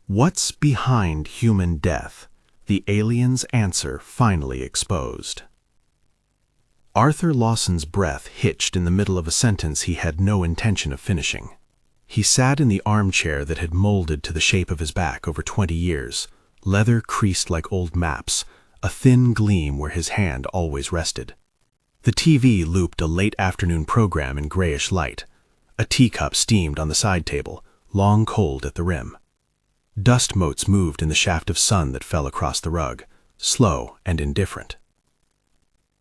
What's behind human death? The alien's answer finally exposed. Arthur Lawson's breath hitched in the middle of a sentence he had no intention of finishing. He sat in the armchair that had molded to the shape of his back over 20 years, leather creased like old maps, a thin gleam where his hand always rested. The TV looped a late afternoon program in grayish light. A teacup steamed on the side table, long cold at the rim. Dust motes moved in the shaft of sun that fell across the rug, slow and indifferent.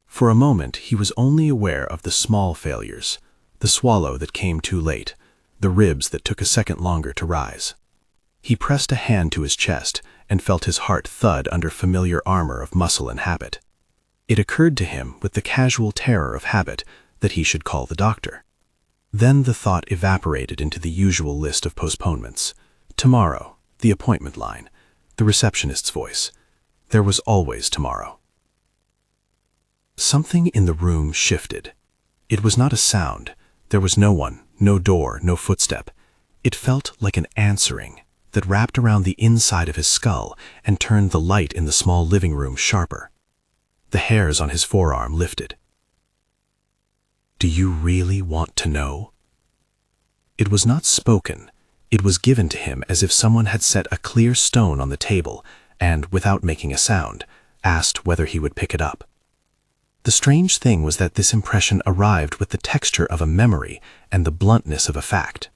For a moment he was only aware of the small failures, the swallow that came too late, the ribs that took a second longer to rise. He pressed a hand to his chest and felt his heart thud under familiar armor of muscle and habit. It occurred to him with the casual terror of habit that he should call the doctor. Then the thought evaporated into the usual list of postponements. Tomorrow, the appointment line, the receptionist's voice. There was always tomorrow. Something in the room shifted. It was not a sound. There was no one, no door, no footstep. It felt like an answering that wrapped around the inside of his skull and turned the light in the small living room sharper. The hairs on his forearm lifted. "Do you really want to know?" It was not spoken. It was given to him as if someone had set a clear stone on the table and, without making a sound, asked whether he would pick it up. The strange thing was that this impression arrived with the texture of a memory and the bluntness of a fact.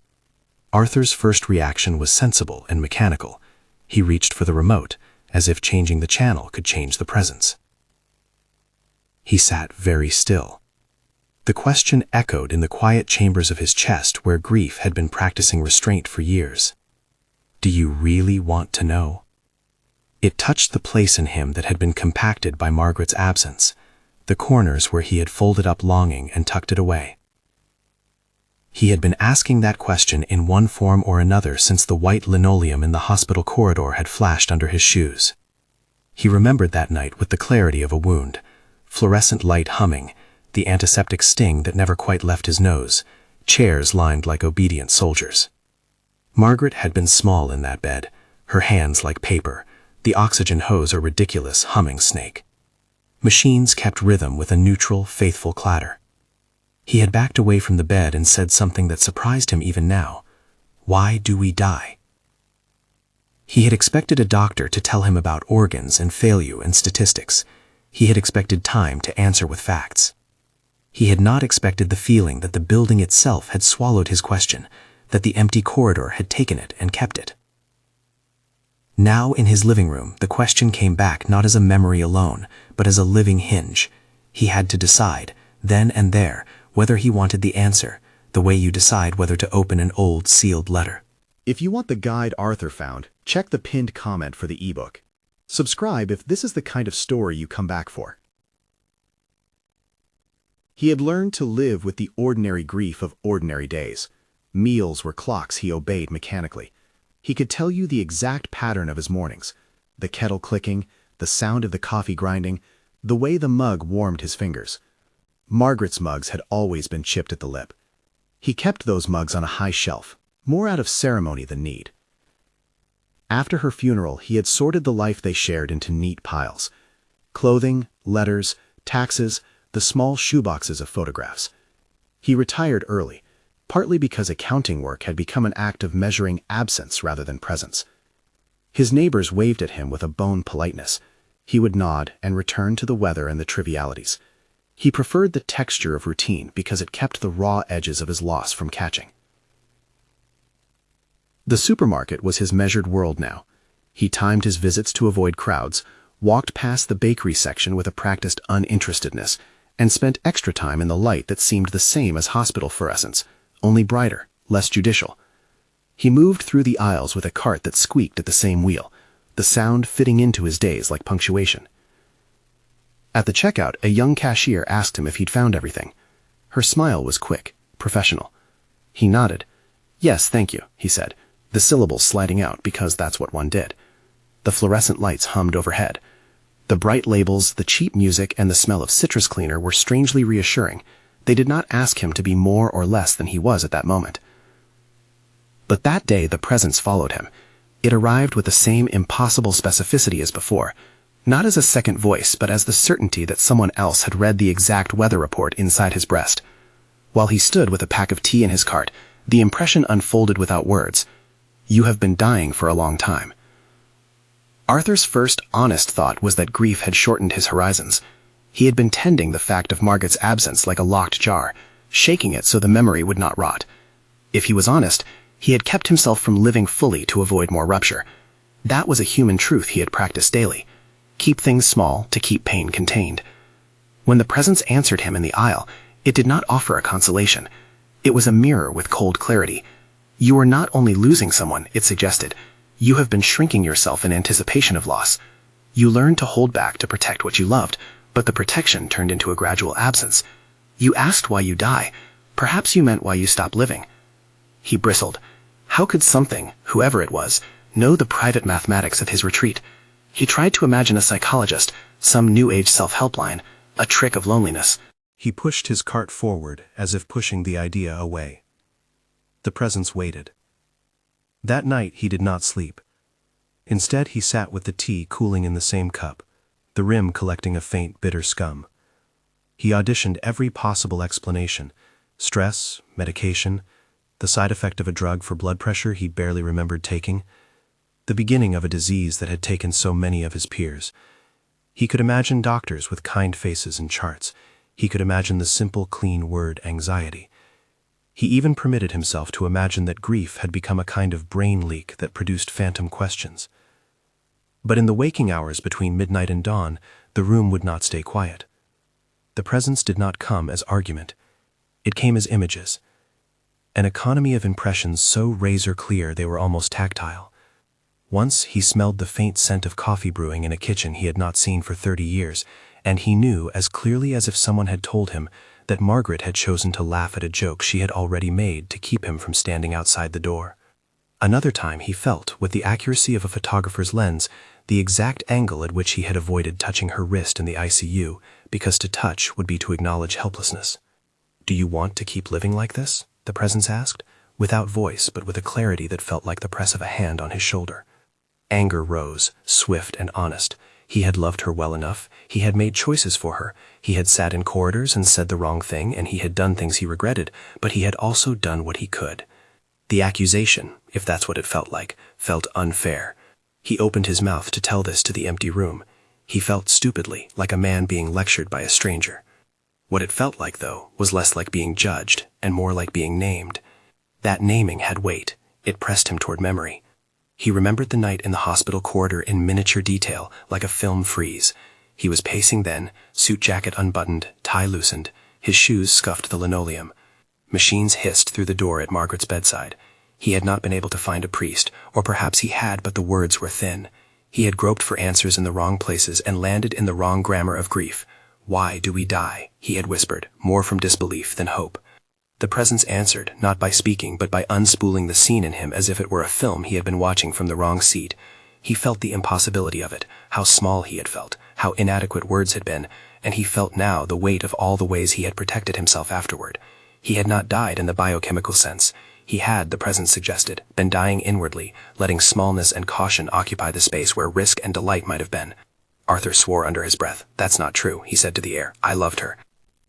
Arthur's first reaction was sensible and mechanical. He reached for the remote, as if changing the channel could change the presence. He sat very still. The question echoed in the quiet chambers of his chest where grief had been practicing restraint for years. "Do you really want to know?" It touched the place in him that had been compacted by Margaret's absence, the corners where he had folded up longing and tucked it away. He had been asking that question in one form or another since the white linoleum in the hospital corridor had flashed under his shoes. He remembered that night with the clarity of a wound, fluorescent light humming, the antiseptic sting that never quite left his nose, chairs lined like obedient soldiers. Margaret had been small in that bed, her hands like paper, the oxygen hose a ridiculous humming snake. Machines kept rhythm with a neutral, faithful clatter. He had backed away from the bed and said something that surprised him even now. "Why do we die?" He had expected a doctor to tell him about organs and failure and statistics. He had expected time to answer with facts. He had not expected the feeling that the building itself had swallowed his question, that the empty corridor had taken it and kept it. Now in his living room, the question came back not as a memory alone, but as a living hinge. He had to decide, then and there, whether he wanted the answer, the way you decide whether to open an old sealed letter. If you want the guide Arthur found, check the pinned comment for the ebook. Subscribe if this is the kind of story you come back for. He had learned to live with the ordinary grief of ordinary days. Meals were clocks he obeyed mechanically. He could tell you the exact pattern of his mornings, the kettle clicking, the sound of the coffee grinding, the way the mug warmed his fingers. Margaret's mugs had always been chipped at the lip. He kept those mugs on a high shelf, more out of ceremony than need. After her funeral, he had sorted the life they shared into neat piles. Clothing, letters, taxes, the small shoeboxes of photographs. He retired early, partly because accounting work had become an act of measuring absence rather than presence. His neighbors waved at him with a bone politeness. He would nod and return to the weather and the trivialities. He preferred the texture of routine because it kept the raw edges of his loss from catching. The supermarket was his measured world now. He timed his visits to avoid crowds, walked past the bakery section with a practiced uninterestedness, and spent extra time in the light that seemed the same as hospital fluorescence, only brighter, less judicial. He moved through the aisles with a cart that squeaked at the same wheel, the sound fitting into his days like punctuation. At the checkout, a young cashier asked him if he'd found everything. Her smile was quick, professional. He nodded. "Yes, thank you," he said, the syllables sliding out because that's what one did. The fluorescent lights hummed overhead. The bright labels, the cheap music, and the smell of citrus cleaner were strangely reassuring. They did not ask him to be more or less than he was at that moment. But that day the presence followed him. It arrived with the same impossible specificity as before, not as a second voice, but as the certainty that someone else had read the exact weather report inside his breast. While he stood with a pack of tea in his cart, the impression unfolded without words. You have been dying for a long time. Arthur's first honest thought was that grief had shortened his horizons. He had been tending the fact of Margaret's absence like a locked jar, shaking it so the memory would not rot. If he was honest, he had kept himself from living fully to avoid more rupture. That was a human truth he had practiced daily. Keep things small to keep pain contained. When the presence answered him in the aisle, it did not offer a consolation. It was a mirror with cold clarity. You are not only losing someone, it suggested. You have been shrinking yourself in anticipation of loss. You learned to hold back to protect what you loved, but the protection turned into a gradual absence. You asked why you die. Perhaps you meant why you stop living. He bristled. How could something, whoever it was, know the private mathematics of his retreat? He tried to imagine a psychologist, some new age self-help line, a trick of loneliness. He pushed his cart forward as if pushing the idea away. The presence waited. That night he did not sleep. Instead he sat with the tea cooling in the same cup, the rim collecting a faint bitter scum. He auditioned every possible explanation: stress, medication, the side effect of a drug for blood pressure he barely remembered taking, the beginning of a disease that had taken so many of his peers. He could imagine doctors with kind faces and charts. He could imagine the simple, clean word anxiety. He even permitted himself to imagine that grief had become a kind of brain leak that produced phantom questions. But in the waking hours between midnight and dawn, the room would not stay quiet. The presence did not come as argument. It came as images. An economy of impressions so razor-clear they were almost tactile. Once he smelled the faint scent of coffee brewing in a kitchen he had not seen for 30 years, and he knew as clearly as if someone had told him that Margaret had chosen to laugh at a joke she had already made to keep him from standing outside the door. Another time he felt, with the accuracy of a photographer's lens, the exact angle at which he had avoided touching her wrist in the ICU, because to touch would be to acknowledge helplessness. "Do you want to keep living like this?" the presence asked, without voice but with a clarity that felt like the press of a hand on his shoulder. Anger rose, swift and honest. He had loved her well enough. He had made choices for her. He had sat in corridors and said the wrong thing, and he had done things he regretted, but he had also done what he could. The accusation, if that's what it felt like, felt unfair. He opened his mouth to tell this to the empty room. He felt stupidly, like a man being lectured by a stranger. What it felt like, though, was less like being judged and more like being named. That naming had weight. It pressed him toward memory. He remembered the night in the hospital corridor in miniature detail, like a film freeze. He was pacing then, suit jacket unbuttoned, tie loosened. His shoes scuffed the linoleum. Machines hissed through the door at Margaret's bedside. He had not been able to find a priest, or perhaps he had, but the words were thin. He had groped for answers in the wrong places and landed in the wrong grammar of grief. "Why do we die?" he had whispered, more from disbelief than hope. The presence answered, not by speaking, but by unspooling the scene in him as if it were a film he had been watching from the wrong seat. He felt the impossibility of it, how small he had felt, how inadequate words had been, and he felt now the weight of all the ways he had protected himself afterward. He had not died in the biochemical sense. He had, the presence suggested, been dying inwardly, letting smallness and caution occupy the space where risk and delight might have been. Arthur swore under his breath. "That's not true," he said to the air. "I loved her."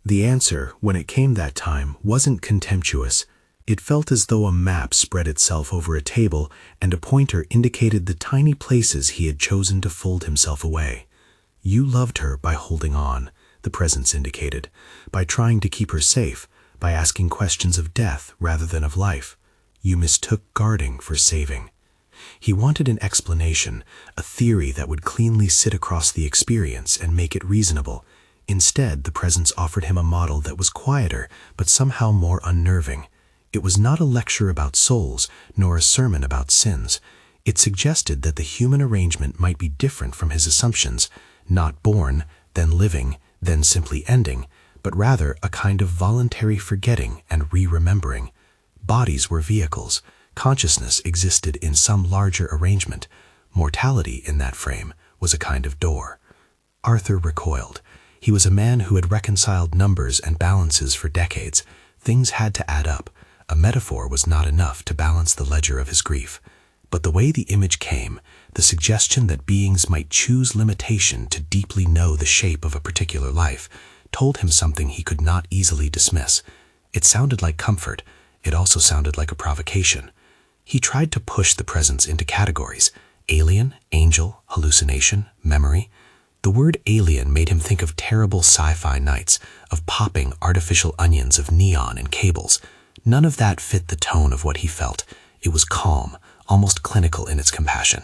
The answer, when it came that time, wasn't contemptuous. It felt as though a map spread itself over a table and a pointer indicated the tiny places he had chosen to fold himself away. You loved her by holding on, the presence indicated, by trying to keep her safe, by asking questions of death rather than of life. You mistook guarding for saving. He wanted an explanation, a theory that would cleanly sit across the experience and make it reasonable. Instead, the presence offered him a model that was quieter, but somehow more unnerving. It was not a lecture about souls, nor a sermon about sins. It suggested that the human arrangement might be different from his assumptions, not born, then living, then simply ending, but rather a kind of voluntary forgetting and re-remembering. Bodies were vehicles. Consciousness existed in some larger arrangement. Mortality, in that frame, was a kind of door. Arthur recoiled. He was a man who had reconciled numbers and balances for decades. Things had to add up. A metaphor was not enough to balance the ledger of his grief. But the way the image came, the suggestion that beings might choose limitation to deeply know the shape of a particular life, told him something he could not easily dismiss. It sounded like comfort. It also sounded like a provocation. He tried to push the presence into categories: alien, angel, hallucination, memory. The word alien made him think of terrible sci-fi nights, of popping artificial onions of neon and cables. None of that fit the tone of what he felt. It was calm, almost clinical in its compassion.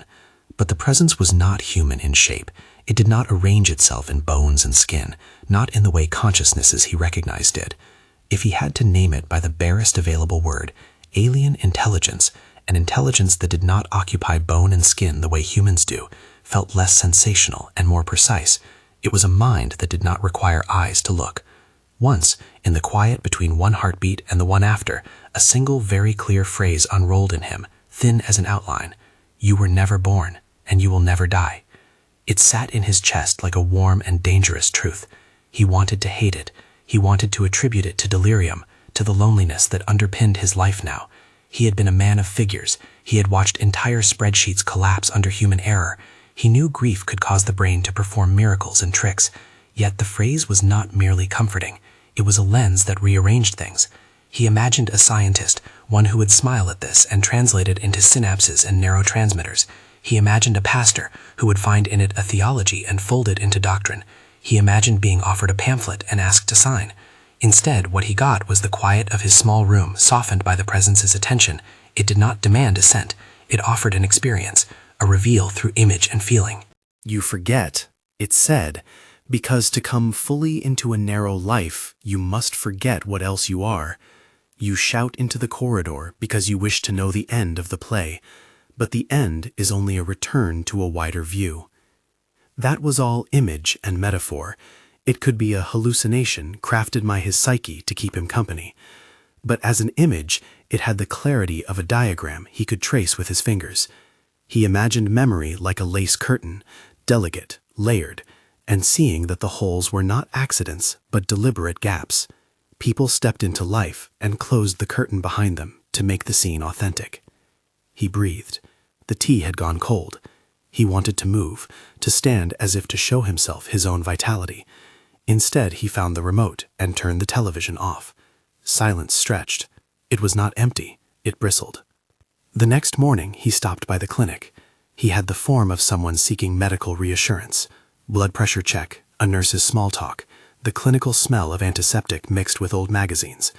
But the presence was not human in shape. It did not arrange itself in bones and skin, not in the way consciousnesses he recognized did. If he had to name it by the barest available word, alien intelligence, an intelligence that did not occupy bone and skin the way humans do, felt less sensational and more precise. It was a mind that did not require eyes to look. Once, in the quiet between one heartbeat and the one after, a single very clear phrase unrolled in him, thin as an outline: "You were never born, and you will never die." It sat in his chest like a warm and dangerous truth. He wanted to hate it. He wanted to attribute it to delirium, to the loneliness that underpinned his life now. He had been a man of figures. He had watched entire spreadsheets collapse under human error. He knew grief could cause the brain to perform miracles and tricks. Yet the phrase was not merely comforting. It was a lens that rearranged things. He imagined a scientist, one who would smile at this and translate it into synapses and neurotransmitters. He imagined a pastor who would find in it a theology and fold it into doctrine. He imagined being offered a pamphlet and asked to sign. Instead, what he got was the quiet of his small room, softened by the presence's attention. It did not demand assent. It offered an experience, a reveal through image and feeling. "You forget," it said, "because to come fully into a narrow life, you must forget what else you are. You shout into the corridor because you wish to know the end of the play, but the end is only a return to a wider view." That was all image and metaphor. It could be a hallucination crafted by his psyche to keep him company. But as an image, it had the clarity of a diagram he could trace with his fingers. He imagined memory like a lace curtain, delicate, layered, and seeing that the holes were not accidents but deliberate gaps. People stepped into life and closed the curtain behind them to make the scene authentic. He breathed. The tea had gone cold. He wanted to move, to stand as if to show himself his own vitality. Instead, he found the remote and turned the television off. Silence stretched. It was not empty. It bristled. The next morning, he stopped by the clinic. He had the form of someone seeking medical reassurance. Blood pressure check, a nurse's small talk, the clinical smell of antiseptic mixed with old magazines.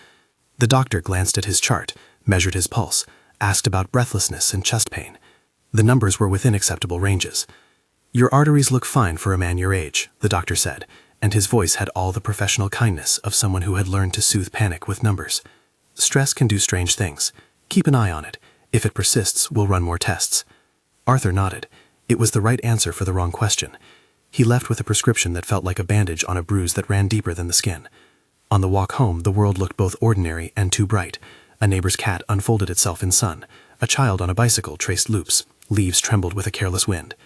The doctor glanced at his chart, measured his pulse, asked about breathlessness and chest pain. The numbers were within acceptable ranges. "Your arteries look fine for a man your age," the doctor said, and his voice had all the professional kindness of someone who had learned to soothe panic with numbers. "Stress can do strange things. Keep an eye on it. If it persists, we'll run more tests." Arthur nodded. It was the right answer for the wrong question. He left with a prescription that felt like a bandage on a bruise that ran deeper than the skin. On the walk home, the world looked both ordinary and too bright. A neighbor's cat unfolded itself in sun. A child on a bicycle traced loops. Leaves trembled with a careless wind.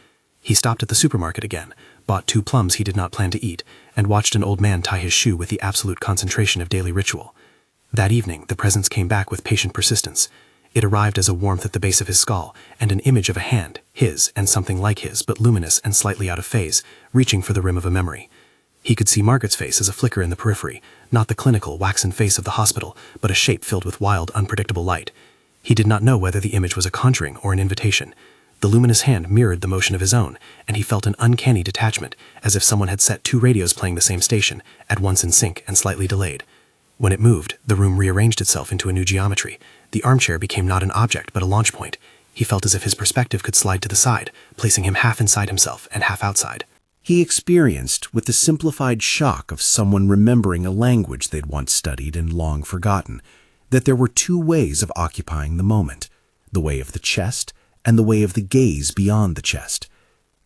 He stopped at the supermarket again, bought 2 plums he did not plan to eat, and watched an old man tie his shoe with the absolute concentration of daily ritual. That evening, the presence came back with patient persistence. It arrived as a warmth at the base of his skull, and an image of a hand, his and something like his, but luminous and slightly out of phase, reaching for the rim of a memory. He could see Margaret's face as a flicker in the periphery, not the clinical, waxen face of the hospital, but a shape filled with wild, unpredictable light. He did not know whether the image was a conjuring or an invitation. The luminous hand mirrored the motion of his own, and he felt an uncanny detachment, as if someone had set 2 radios playing the same station, at once in sync and slightly delayed. When it moved, the room rearranged itself into a new geometry. The armchair became not an object, but a launch point. He felt as if his perspective could slide to the side, placing him half inside himself and half outside. He experienced with the simplified shock of someone remembering a language they'd once studied and long forgotten, that there were 2 ways of occupying the moment, the way of the chest and the way of the gaze beyond the chest.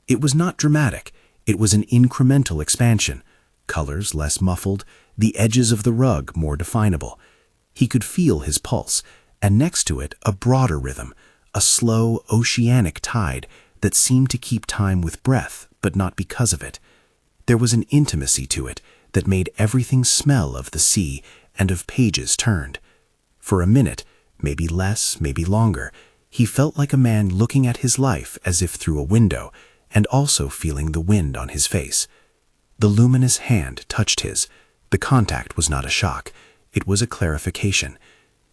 It was not dramatic. It was an incremental expansion, colors less muffled, the edges of the rug more definable. He could feel his pulse, and next to it a broader rhythm, a slow, oceanic tide that seemed to keep time with breath, but not because of it. There was an intimacy to it that made everything smell of the sea and of pages turned. For a minute, maybe less, maybe longer, He felt like a man looking at his life as if through a window, and also feeling the wind on his face. The luminous hand touched his. The contact was not a shock. It was a clarification.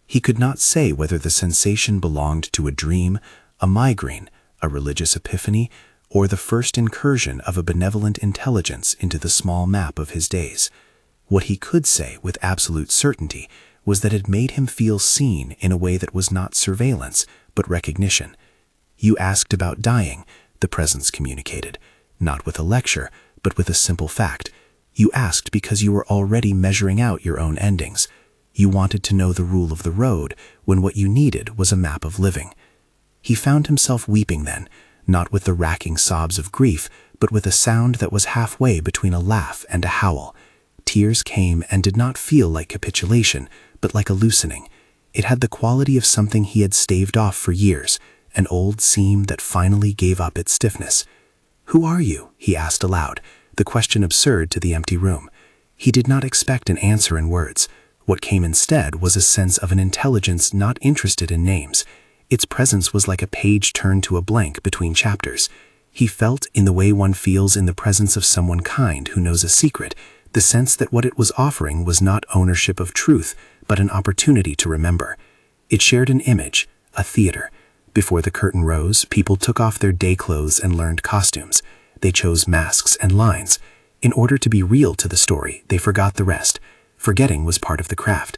He could not say whether the sensation belonged to a dream, a migraine, a religious epiphany, or the first incursion of a benevolent intelligence into the small map of his days. What he could say with absolute certainty was that it made him feel seen in a way that was not surveillance, but recognition. You asked about dying, the presence communicated, not with a lecture, but with a simple fact. You asked because you were already measuring out your own endings. You wanted to know the rule of the road when what you needed was a map of living. He found himself weeping then, not with the racking sobs of grief, but with a sound that was halfway between a laugh and a howl. Tears came and did not feel like capitulation, but like a loosening. It had the quality of something he had staved off for years, an old seam that finally gave up its stiffness. "Who are you?" he asked aloud, the question absurd to the empty room. He did not expect an answer in words. What came instead was a sense of an intelligence not interested in names. Its presence was like a page turned to a blank between chapters. He felt, in the way one feels in the presence of someone kind who knows a secret, the sense that what it was offering was not ownership of truth, but an opportunity to remember. It shared an image, a theater. Before the curtain rose, people took off their day clothes and learned costumes. They chose masks and lines. In order to be real to the story, they forgot the rest. Forgetting was part of the craft.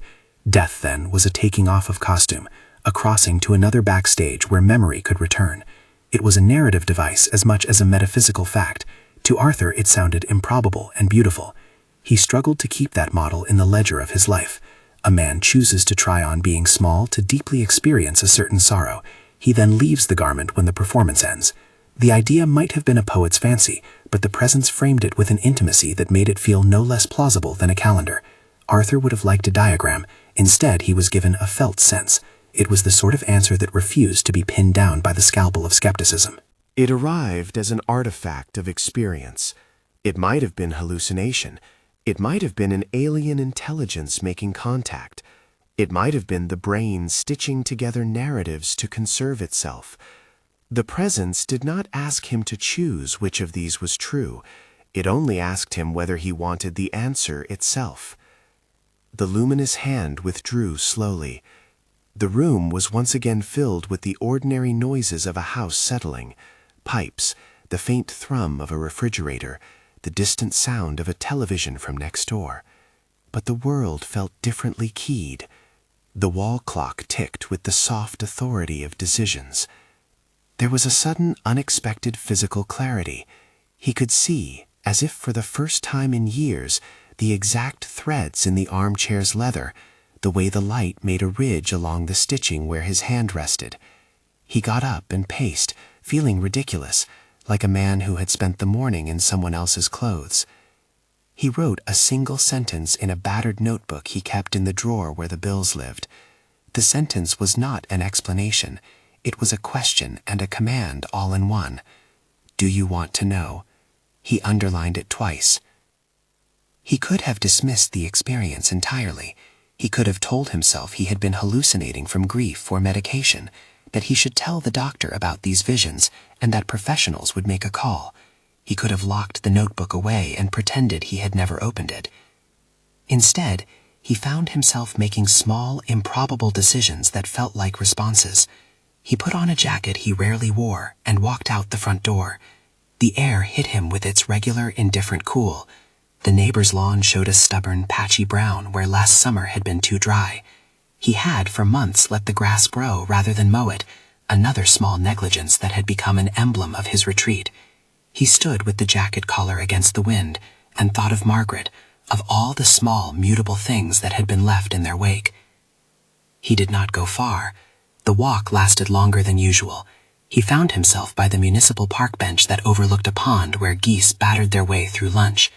Death, then, was a taking off of costume, a crossing to another backstage where memory could return. It was a narrative device as much as a metaphysical fact. To Arthur, it sounded improbable and beautiful. He struggled to keep that model in the ledger of his life. A man chooses to try on being small to deeply experience a certain sorrow. He then leaves the garment when the performance ends. The idea might have been a poet's fancy, but the presence framed it with an intimacy that made it feel no less plausible than a calendar. Arthur would have liked a diagram. Instead, he was given a felt sense. It was the sort of answer that refused to be pinned down by the scalpel of skepticism. It arrived as an artifact of experience. It might have been hallucination. It might have been an alien intelligence making contact. It might have been the brain stitching together narratives to conserve itself. The presence did not ask him to choose which of these was true. It only asked him whether he wanted the answer itself. The luminous hand withdrew slowly. The room was once again filled with the ordinary noises of a house settling. Pipes, the faint thrum of a refrigerator, the distant sound of a television from next door. But the world felt differently keyed. The wall clock ticked with the soft authority of decisions. There was a sudden, unexpected physical clarity. He could see, as if for the first time in years, the exact threads in the armchair's leather, the way the light made a ridge along the stitching where his hand rested. He got up and paced, feeling ridiculous, like a man who had spent the morning in someone else's clothes. He wrote a single sentence in a battered notebook he kept in the drawer where the bills lived. The sentence was not an explanation. It was a question and a command all in one. "Do you want to know?" He underlined it twice. He could have dismissed the experience entirely. He could have told himself he had been hallucinating from grief or medication, that he should tell the doctor about these visions, and that professionals would make a call. He could have locked the notebook away and pretended he had never opened it. Instead, he found himself making small, improbable decisions that felt like responses. He put on a jacket he rarely wore and walked out the front door. The air hit him with its regular, indifferent cool. The neighbor's lawn showed a stubborn, patchy brown where last summer had been too dry. He had, for months, let the grass grow rather than mow it, another small negligence that had become an emblem of his retreat. He stood with the jacket collar against the wind and thought of Margaret, of all the small, mutable things that had been left in their wake. He did not go far. The walk lasted longer than usual. He found himself by the municipal park bench that overlooked a pond where geese battered their way through lunch.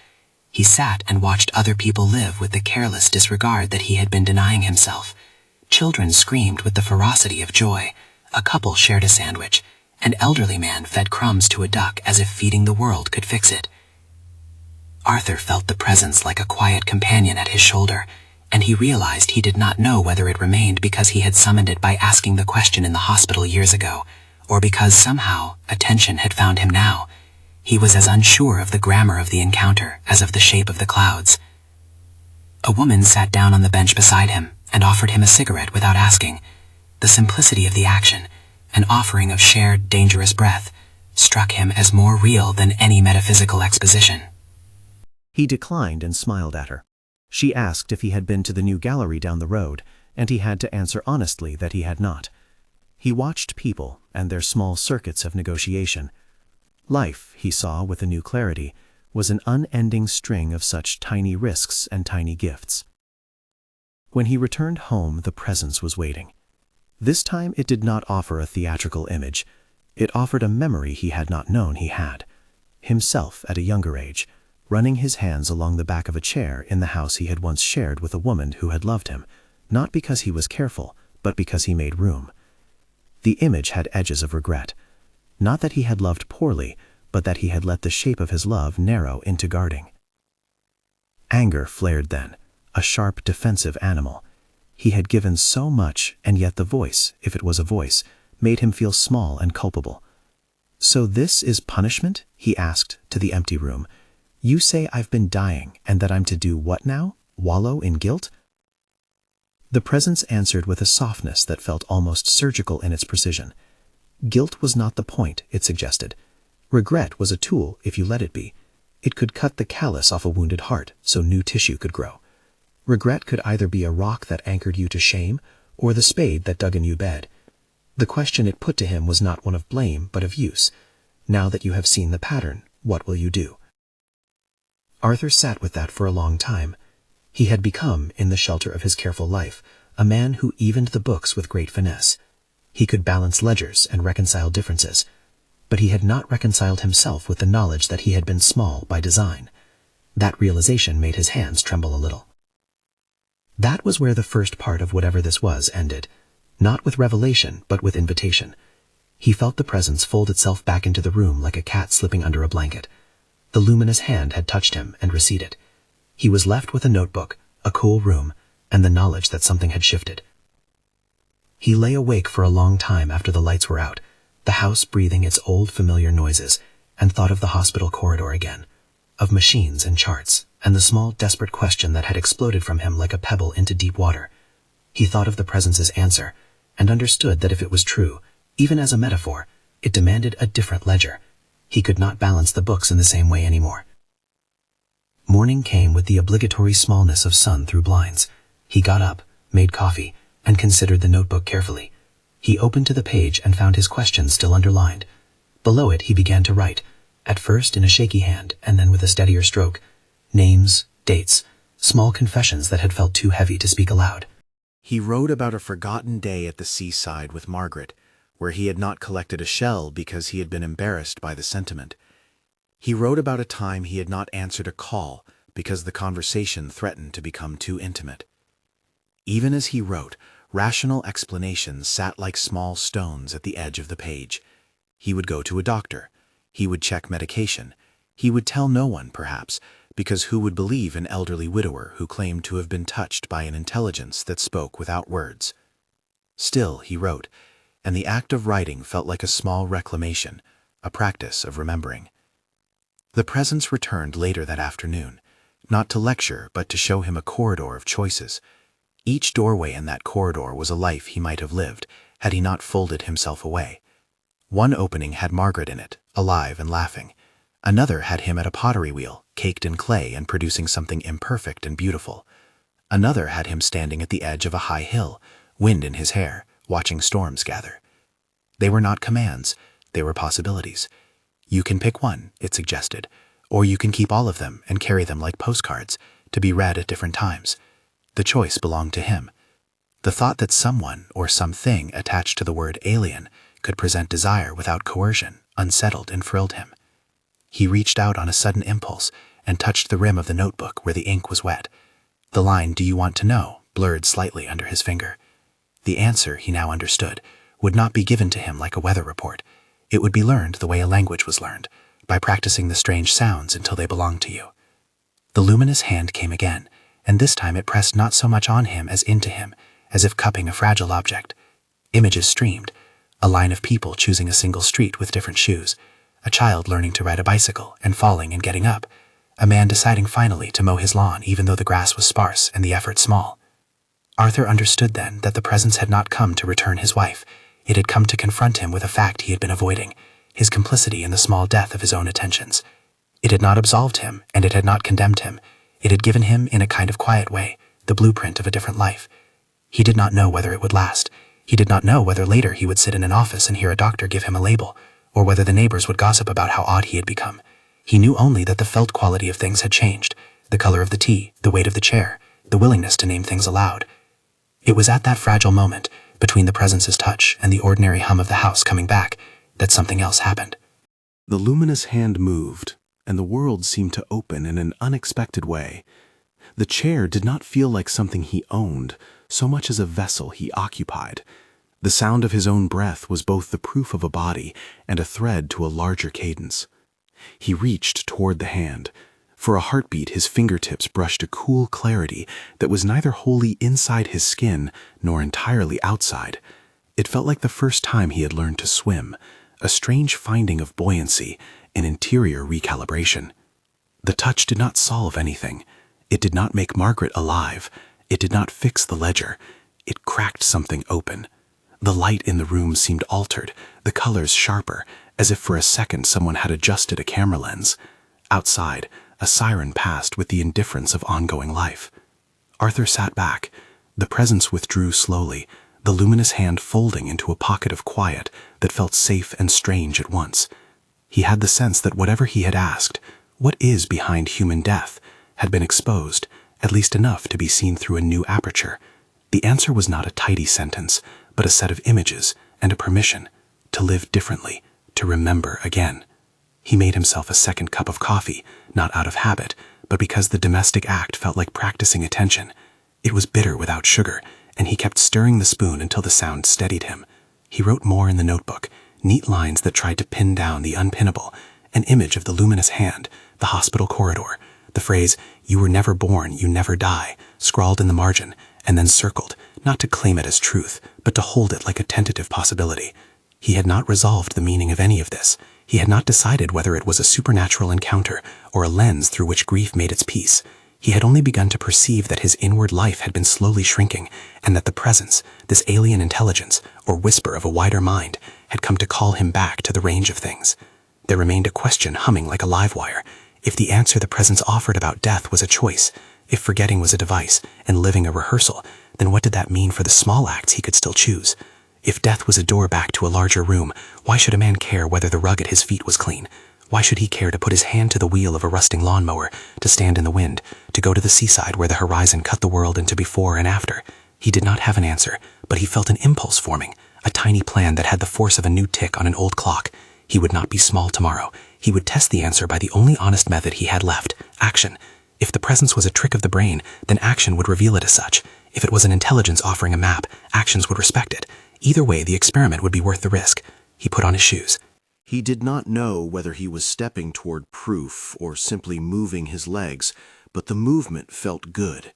He sat and watched other people live with the careless disregard that he had been denying himself. Children screamed with the ferocity of joy. A couple shared a sandwich. An elderly man fed crumbs to a duck as if feeding the world could fix it. Arthur felt the presence like a quiet companion at his shoulder. and he realized he did not know whether it remained because he had summoned it by asking the question in the hospital years ago, or because somehow attention had found him now. He was as unsure of the grammar of the encounter as of the shape of the clouds. A woman sat down on the bench beside him and offered him a cigarette without asking. The simplicity of the action, an offering of shared dangerous breath, struck him as more real than any metaphysical exposition. He declined and smiled at her. She asked if he had been to the new gallery down the road, and he had to answer honestly that he had not. He watched people and their small circuits of negotiation. Life, he saw with a new clarity, was an unending string of such tiny risks and tiny gifts. When he returned home, the presence was waiting. This time it did not offer a theatrical image. It offered a memory he had not known he had. Himself at a younger age, running his hands along the back of a chair in the house he had once shared with a woman who had loved him, not because he was careful, but because he made room. The image had edges of regret. Not that he had loved poorly, but that he had let the shape of his love narrow into guarding. Anger flared then, a sharp defensive animal. He had given so much, and yet the voice, if it was a voice, made him feel small and culpable. "So this is punishment?" he asked to the empty room. "You say I've been dying, and that I'm to do what now? Wallow in guilt?" The presence answered with a softness that felt almost surgical in its precision. Guilt was not the point, it suggested. Regret was a tool if you let it be. It could cut the callus off a wounded heart so new tissue could grow. Regret could either be a rock that anchored you to shame, or the spade that dug a new bed. The question it put to him was not one of blame, but of use. Now that you have seen the pattern, what will you do? Arthur sat with that for a long time. He had become, in the shelter of his careful life, a man who evened the books with great finesse. He could balance ledgers and reconcile differences, but he had not reconciled himself with the knowledge that he had been small by design. That realization made his hands tremble a little. That was where the first part of whatever this was ended, not with revelation, but with invitation. He felt the presence fold itself back into the room like a cat slipping under a blanket. The luminous hand had touched him and receded. He was left with a notebook, a cool room, and the knowledge that something had shifted. He lay awake for a long time after the lights were out, the house breathing its old familiar noises, and thought of the hospital corridor again, of machines and charts, and the small desperate question that had exploded from him like a pebble into deep water. He thought of the presence's answer, and understood that if it was true, even as a metaphor, it demanded a different ledger. He could not balance the books in the same way anymore. Morning came with the obligatory smallness of sun through blinds. He got up, made coffee, and considered the notebook carefully. He opened to the page and found his question still underlined. Below it he began to write, at first in a shaky hand and then with a steadier stroke. Names, dates, small confessions that had felt too heavy to speak aloud. He wrote about a forgotten day at the seaside with Margaret, where he had not collected a shell because he had been embarrassed by the sentiment. He wrote about a time he had not answered a call because the conversation threatened to become too intimate. Even as he wrote, rational explanations sat like small stones at the edge of the page. He would go to a doctor. He would check medication. He would tell no one, perhaps, because who would believe an elderly widower who claimed to have been touched by an intelligence that spoke without words? Still, he wrote, and the act of writing felt like a small reclamation, a practice of remembering. The presence returned later that afternoon, not to lecture, but to show him a corridor of choices. Each doorway in that corridor was a life he might have lived, had he not folded himself away. One opening had Margaret in it, alive and laughing. Another had him at a pottery wheel, caked in clay and producing something imperfect and beautiful. Another had him standing at the edge of a high hill, wind in his hair, watching storms gather. They were not commands, they were possibilities. You can pick one, it suggested, or you can keep all of them and carry them like postcards, to be read at different times. The choice belonged to him. The thought that someone or something attached to the word alien could present desire without coercion unsettled and thrilled him. He reached out on a sudden impulse and touched the rim of the notebook where the ink was wet. The line, "Do you want to know?" blurred slightly under his finger. The answer, he now understood, would not be given to him like a weather report. It would be learned the way a language was learned, by practicing the strange sounds until they belonged to you. The luminous hand came again, and this time it pressed not so much on him as into him, as if cupping a fragile object. Images streamed. A line of people choosing a single street with different shoes. A child learning to ride a bicycle and falling and getting up. A man deciding finally to mow his lawn even though the grass was sparse and the effort small. Arthur understood then that the presence had not come to return his wife. It had come to confront him with a fact he had been avoiding, his complicity in the small death of his own attentions. It had not absolved him, and it had not condemned him. It had given him, in a kind of quiet way, the blueprint of a different life. He did not know whether it would last. He did not know whether later he would sit in an office and hear a doctor give him a label, or whether the neighbors would gossip about how odd he had become. He knew only that the felt quality of things had changed, the color of the tea, the weight of the chair, the willingness to name things aloud. It was at that fragile moment, between the presence's touch and the ordinary hum of the house coming back, that something else happened. The luminous hand moved, and the world seemed to open in an unexpected way. The chair did not feel like something he owned, so much as a vessel he occupied. The sound of his own breath was both the proof of a body and a thread to a larger cadence. He reached toward the hand. For a heartbeat, his fingertips brushed a cool clarity that was neither wholly inside his skin nor entirely outside. It felt like the first time he had learned to swim, a strange finding of buoyancy, an interior recalibration. The touch did not solve anything. It did not make Margaret alive. It did not fix the ledger. It cracked something open. The light in the room seemed altered, the colors sharper, as if for a second someone had adjusted a camera lens. Outside, a siren passed with the indifference of ongoing life. Arthur sat back. The presence withdrew slowly, the luminous hand folding into a pocket of quiet that felt safe and strange at once. He had the sense that whatever he had asked, what is behind human death, had been exposed, at least enough to be seen through a new aperture. The answer was not a tidy sentence, but a set of images and a permission to live differently, to remember again. He made himself a second cup of coffee, not out of habit, but because the domestic act felt like practicing attention. It was bitter without sugar, and he kept stirring the spoon until the sound steadied him. He wrote more in the notebook, neat lines that tried to pin down the unpinnable, an image of the luminous hand, the hospital corridor, the phrase, "You were never born, you never die," scrawled in the margin, and then circled, not to claim it as truth, but to hold it like a tentative possibility. He had not resolved the meaning of any of this. He had not decided whether it was a supernatural encounter or a lens through which grief made its peace. He had only begun to perceive that his inward life had been slowly shrinking, and that the presence, this alien intelligence, or whisper of a wider mind, had come to call him back to the range of things. There remained a question humming like a live wire. If the answer the presence offered about death was a choice, if forgetting was a device, and living a rehearsal, then what did that mean for the small acts he could still choose? If death was a door back to a larger room, why should a man care whether the rug at his feet was clean? Why should he care to put his hand to the wheel of a rusting lawnmower, to stand in the wind, to go to the seaside where the horizon cut the world into before and after? He did not have an answer, but he felt an impulse forming, a tiny plan that had the force of a new tick on an old clock. He would not be small tomorrow. He would test the answer by the only honest method he had left, action. If the presence was a trick of the brain, then action would reveal it as such. If it was an intelligence offering a map, actions would respect it. Either way, the experiment would be worth the risk. He put on his shoes. He did not know whether he was stepping toward proof or simply moving his legs, but the movement felt good.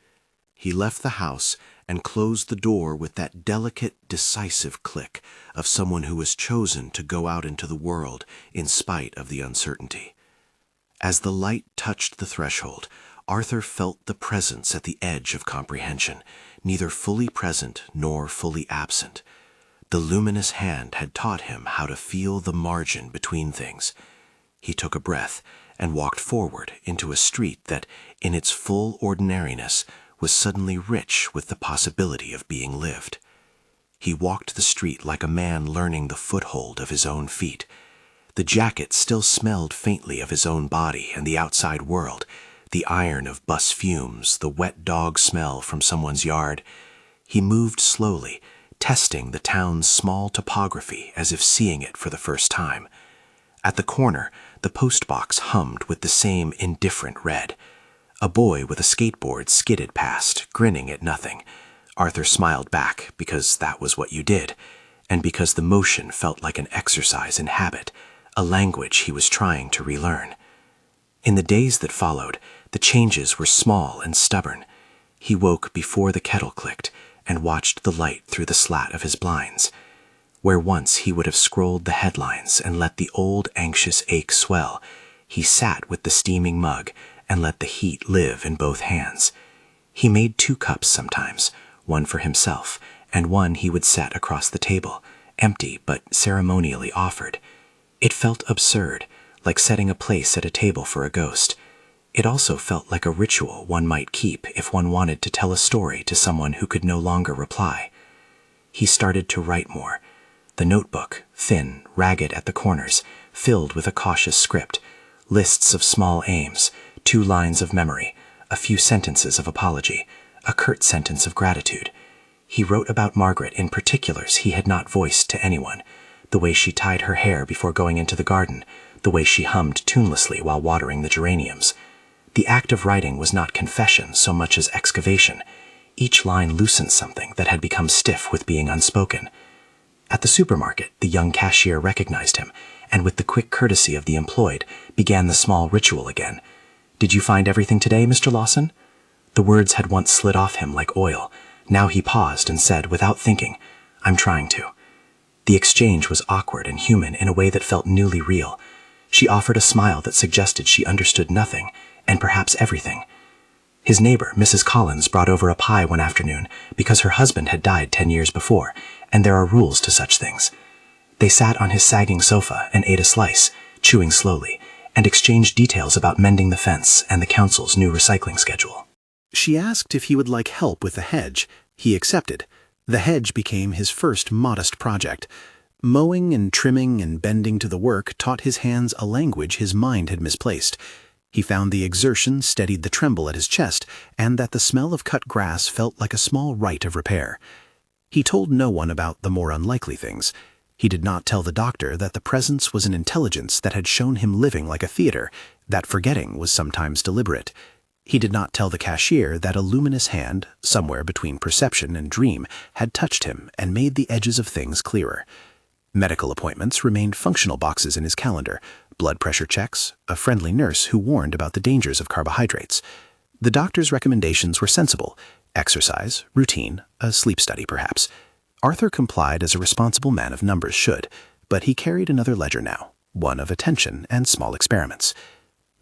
He left the house and closed the door with that delicate, decisive click of someone who has chosen to go out into the world in spite of the uncertainty. As the light touched the threshold, Arthur felt the presence at the edge of comprehension, neither fully present nor fully absent. The luminous hand had taught him how to feel the margin between things. He took a breath and walked forward into a street that, in its full ordinariness, was suddenly rich with the possibility of being lived. He walked the street like a man learning the foothold of his own feet. The jacket still smelled faintly of his own body and the outside world, the iron of bus fumes, the wet dog smell from someone's yard. He moved slowly, testing the town's small topography as if seeing it for the first time. At the corner, the postbox hummed with the same indifferent red. A boy with a skateboard skidded past, grinning at nothing. Arthur smiled back because that was what you did, and because the motion felt like an exercise in habit, a language he was trying to relearn. In the days that followed, the changes were small and stubborn. He woke before the kettle clicked and watched the light through the slat of his blinds. Where once he would have scrolled the headlines and let the old anxious ache swell, he sat with the steaming mug and let the heat live in both hands. He made 2 cups sometimes, one for himself, and one he would set across the table, empty but ceremonially offered. It felt absurd, like setting a place at a table for a ghost. It also felt like a ritual one might keep if one wanted to tell a story to someone who could no longer reply. He started to write more. The notebook, thin, ragged at the corners, filled with a cautious script, lists of small aims, 2 lines of memory, a few sentences of apology, a curt sentence of gratitude. He wrote about Margaret in particulars he had not voiced to anyone, the way she tied her hair before going into the garden, the way she hummed tunelessly while watering the geraniums. The act of writing was not confession so much as excavation. Each line loosened something that had become stiff with being unspoken. At the supermarket, the young cashier recognized him, and with the quick courtesy of the employed, began the small ritual again. "Did you find everything today, Mr. Lawson?" The words had once slid off him like oil. Now he paused and said, without thinking, "I'm trying to." The exchange was awkward and human in a way that felt newly real. She offered a smile that suggested she understood nothing, and perhaps everything. His neighbor, Mrs. Collins, brought over a pie one afternoon because her husband had died 10 years before, and there are rules to such things. They sat on his sagging sofa and ate a slice, chewing slowly, and exchanged details about mending the fence and the council's new recycling schedule. She asked if he would like help with the hedge. He accepted. The hedge became his first modest project. Mowing and trimming and bending to the work taught his hands a language his mind had misplaced. He found the exertion steadied the tremble at his chest, and that the smell of cut grass felt like a small rite of repair. He told no one about the more unlikely things. He did not tell the doctor that the presence was an intelligence that had shown him living like a theater, that forgetting was sometimes deliberate. He did not tell the cashier that a luminous hand, somewhere between perception and dream, had touched him and made the edges of things clearer. Medical appointments remained functional boxes in his calendar, blood pressure checks, a friendly nurse who warned about the dangers of carbohydrates. The doctor's recommendations were sensible: exercise, routine, a sleep study perhaps. Arthur complied as a responsible man of numbers should, but he carried another ledger now, one of attention and small experiments.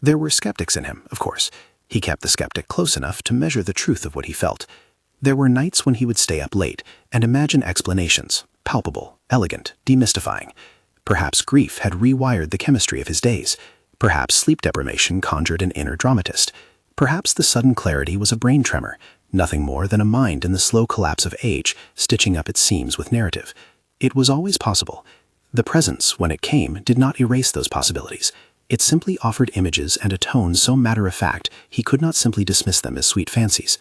There were skeptics in him, of course. He kept the skeptic close enough to measure the truth of what he felt. There were nights when he would stay up late and imagine explanations, palpable, elegant, demystifying. Perhaps grief had rewired the chemistry of his days. Perhaps sleep deprivation conjured an inner dramatist. Perhaps the sudden clarity was a brain tremor, nothing more than a mind in the slow collapse of age, stitching up its seams with narrative. It was always possible. The presence, when it came, did not erase those possibilities. It simply offered images and a tone so matter-of-fact he could not simply dismiss them as sweet fancies.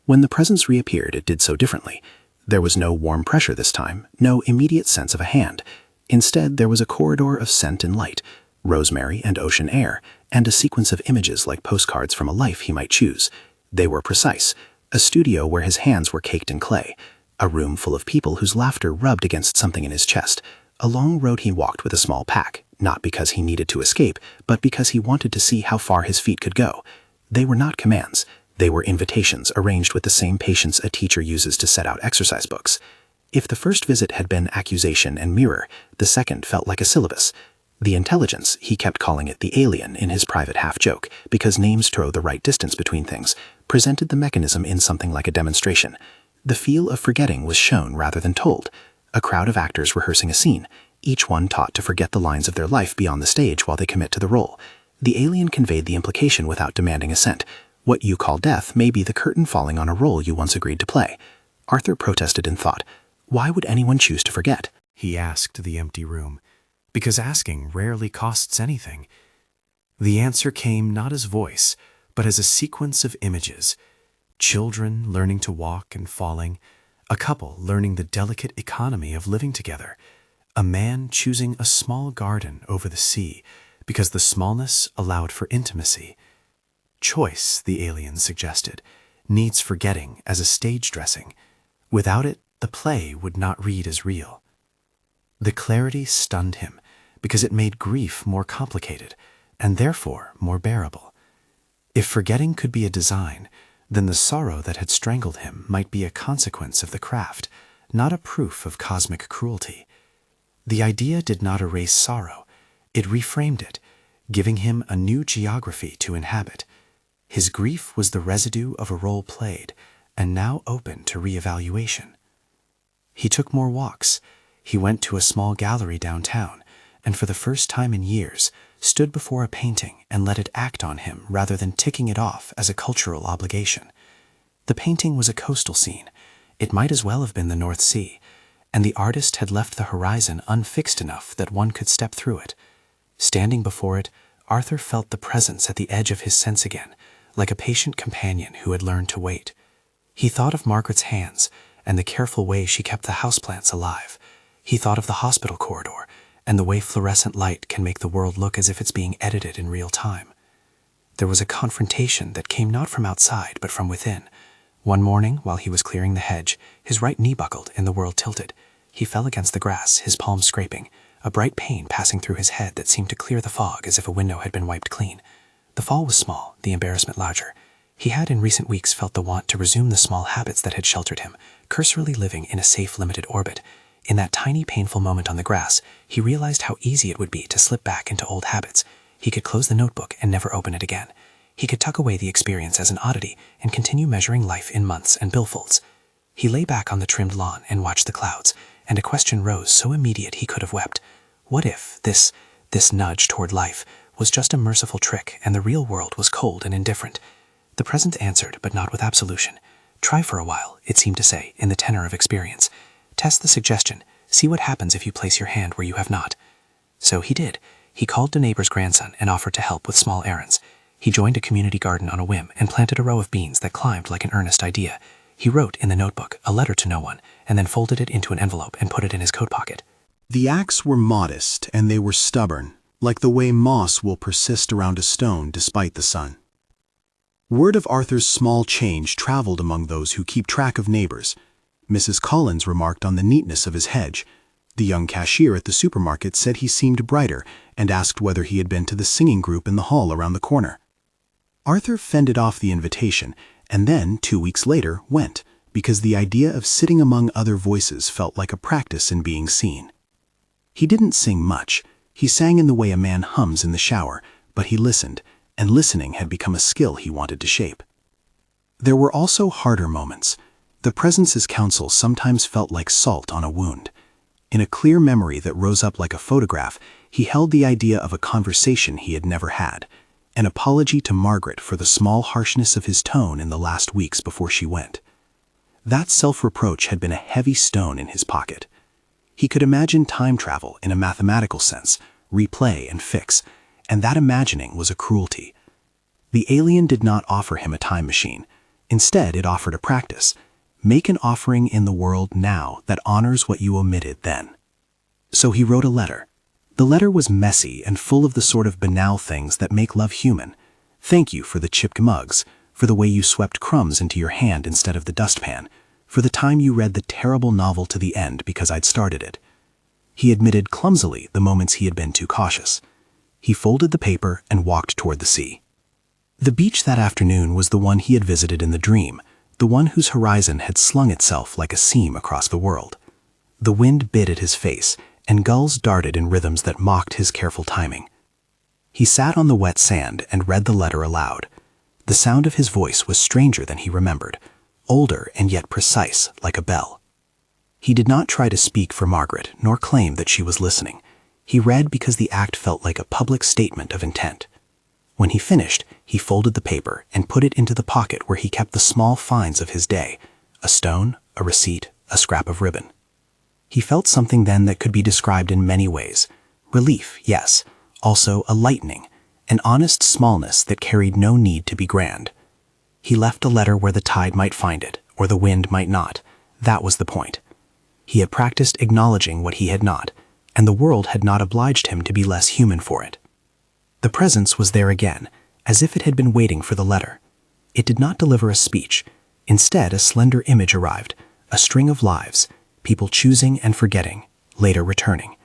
When the presence reappeared, it did so differently. There was no warm pressure this time, no immediate sense of a hand. Instead, there was a corridor of scent and light, rosemary and ocean air, and a sequence of images like postcards from a life he might choose. They were precise: a studio where his hands were caked in clay, a room full of people whose laughter rubbed against something in his chest, a long road he walked with a small pack, not because he needed to escape, but because he wanted to see how far his feet could go. They were not commands. They were invitations arranged with the same patience a teacher uses to set out exercise books. If the first visit had been accusation and mirror, the second felt like a syllabus. The intelligence, he kept calling it the alien in his private half-joke, because names throw the right distance between things, presented the mechanism in something like a demonstration. The feel of forgetting was shown rather than told. A crowd of actors rehearsing a scene, each one taught to forget the lines of their life beyond the stage while they commit to the role. The alien conveyed the implication without demanding assent. What you call death may be the curtain falling on a role you once agreed to play. Arthur protested in thought. Why would anyone choose to forget? He asked the empty room, because asking rarely costs anything. The answer came not as voice, but as a sequence of images. Children learning to walk and falling, a couple learning the delicate economy of living together, a man choosing a small garden over the sea because the smallness allowed for intimacy. Choice, the alien suggested, needs forgetting as a stage dressing. Without it, the play would not read as real. The clarity stunned him because it made grief more complicated and therefore more bearable. If forgetting could be a design, then the sorrow that had strangled him might be a consequence of the craft, not a proof of cosmic cruelty. The idea did not erase sorrow. It reframed it, giving him a new geography to inhabit. His grief was the residue of a role played, and now open to reevaluation. He took more walks. He went to a small gallery downtown, and for the first time in years, stood before a painting and let it act on him rather than ticking it off as a cultural obligation. The painting was a coastal scene. It might as well have been the North Sea, and the artist had left the horizon unfixed enough that one could step through it. Standing before it, Arthur felt the presence at the edge of his sense again, like a patient companion who had learned to wait. He thought of Margaret's hands and the careful way she kept the houseplants alive. He thought of the hospital corridor and the way fluorescent light can make the world look as if it's being edited in real time. There was a confrontation that came not from outside but from within. One morning, while he was clearing the hedge, his right knee buckled and the world tilted. He fell against the grass, his palms scraping, a bright pain passing through his head that seemed to clear the fog as if a window had been wiped clean. The fall was small, the embarrassment larger. He had in recent weeks felt the want to resume the small habits that had sheltered him, cursorily living in a safe, limited orbit. In that tiny, painful moment on the grass, he realized how easy it would be to slip back into old habits. He could close the notebook and never open it again. He could tuck away the experience as an oddity and continue measuring life in months and billfolds. He lay back on the trimmed lawn and watched the clouds, and a question rose so immediate he could have wept. What if this nudge toward life was just a merciful trick and the real world was cold and indifferent? The present answered, but not with absolution. Try for a while, it seemed to say, in the tenor of experience. Test the suggestion. See what happens if you place your hand where you have not. So he did. He called a neighbor's grandson and offered to help with small errands. He joined a community garden on a whim and planted a row of beans that climbed like an earnest idea. He wrote in the notebook a letter to no one and then folded it into an envelope and put it in his coat pocket. The acts were modest and they were stubborn, like the way moss will persist around a stone despite the sun. Word of Arthur's small change traveled among those who keep track of neighbors. Mrs. Collins remarked on the neatness of his hedge. The young cashier at the supermarket said he seemed brighter and asked whether he had been to the singing group in the hall around the corner. Arthur fended off the invitation and then, 2 weeks later, went, because the idea of sitting among other voices felt like a practice in being seen. He didn't sing much. He sang in the way a man hums in the shower, but he listened, and listening had become a skill he wanted to shape. There were also harder moments. The presence's counsel sometimes felt like salt on a wound. In a clear memory that rose up like a photograph, he held the idea of a conversation he had never had, an apology to Margaret for the small harshness of his tone in the last weeks before she went. That self-reproach had been a heavy stone in his pocket. He could imagine time travel in a mathematical sense, replay and fix, and that imagining was a cruelty. The alien did not offer him a time machine. Instead, it offered a practice. Make an offering in the world now that honors what you omitted then. So he wrote a letter. The letter was messy and full of the sort of banal things that make love human. Thank you for the chipped mugs, for the way you swept crumbs into your hand instead of the dustpan, for the time you read the terrible novel to the end because I'd started it. He admitted clumsily the moments he had been too cautious. He folded the paper and walked toward the sea. The beach that afternoon was the one he had visited in the dream, the one whose horizon had slung itself like a seam across the world. The wind bit at his face, and gulls darted in rhythms that mocked his careful timing. He sat on the wet sand and read the letter aloud. The sound of his voice was stranger than he remembered, older and yet precise, like a bell. He did not try to speak for Margaret, nor claim that she was listening. He read because the act felt like a public statement of intent. When he finished, he folded the paper and put it into the pocket where he kept the small finds of his day, a stone, a receipt, a scrap of ribbon. He felt something then that could be described in many ways. Relief, yes, also a lightening, an honest smallness that carried no need to be grand. He left the letter where the tide might find it, or the wind might not. That was the point. He had practiced acknowledging what he had not, and the world had not obliged him to be less human for it. The presence was there again, as if it had been waiting for the letter. It did not deliver a speech. Instead, a slender image arrived, a string of lives, people choosing and forgetting, later returning,